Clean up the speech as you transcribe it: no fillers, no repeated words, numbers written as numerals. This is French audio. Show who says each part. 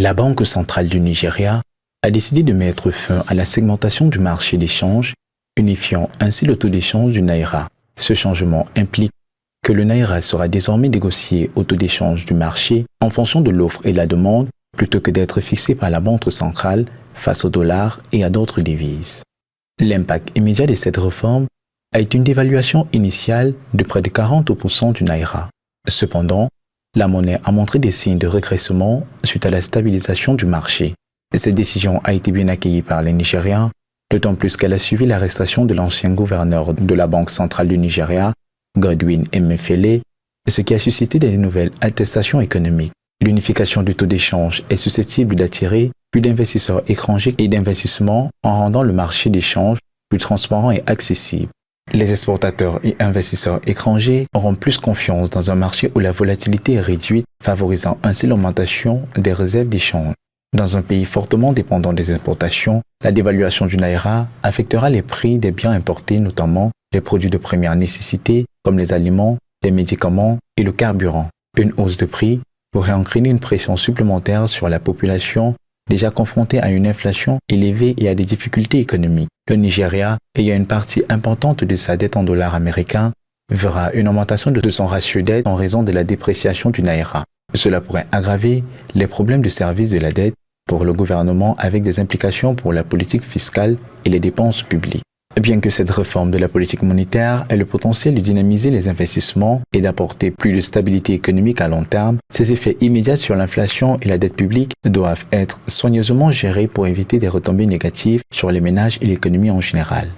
Speaker 1: La Banque centrale du Nigeria a décidé de mettre fin à la segmentation du marché d'échange, unifiant ainsi le taux d'échange du Naira. Ce changement implique que le Naira sera désormais négocié au taux d'échange du marché en fonction de l'offre et la demande, plutôt que d'être fixé par la Banque centrale face au dollar et à d'autres devises. L'impact immédiat de cette réforme a été une dévaluation initiale de près de 40% du Naira. Cependant, la monnaie a montré des signes de régressement suite à la stabilisation du marché. Cette décision a été bien accueillie par les Nigériens, d'autant plus qu'elle a suivi l'arrestation de l'ancien gouverneur de la Banque centrale du Nigeria, Godwin Emefiele, ce qui a suscité des nouvelles attestations économiques. L'unification du taux d'échange est susceptible d'attirer plus d'investisseurs étrangers et d'investissements en rendant le marché d'échange plus transparent et accessible. Les exportateurs et investisseurs étrangers auront plus confiance dans un marché où la volatilité est réduite, favorisant ainsi l'augmentation des réserves d'échange. Dans un pays fortement dépendant des importations, la dévaluation du Naira affectera les prix des biens importés, notamment les produits de première nécessité comme les aliments, les médicaments et le carburant. Une hausse de prix pourrait entraîner une pression supplémentaire sur la population déjà confrontée à une inflation élevée et à des difficultés économiques. Le Nigeria, ayant une partie importante de sa dette en dollars américains, verra une augmentation de son ratio dette en raison de la dépréciation du Naira. Cela pourrait aggraver les problèmes de service de la dette pour le gouvernement avec des implications pour la politique fiscale et les dépenses publiques. Bien que cette réforme de la politique monétaire ait le potentiel de dynamiser les investissements et d'apporter plus de stabilité économique à long terme, ses effets immédiats sur l'inflation et la dette publique doivent être soigneusement gérés pour éviter des retombées négatives sur les ménages et l'économie en général.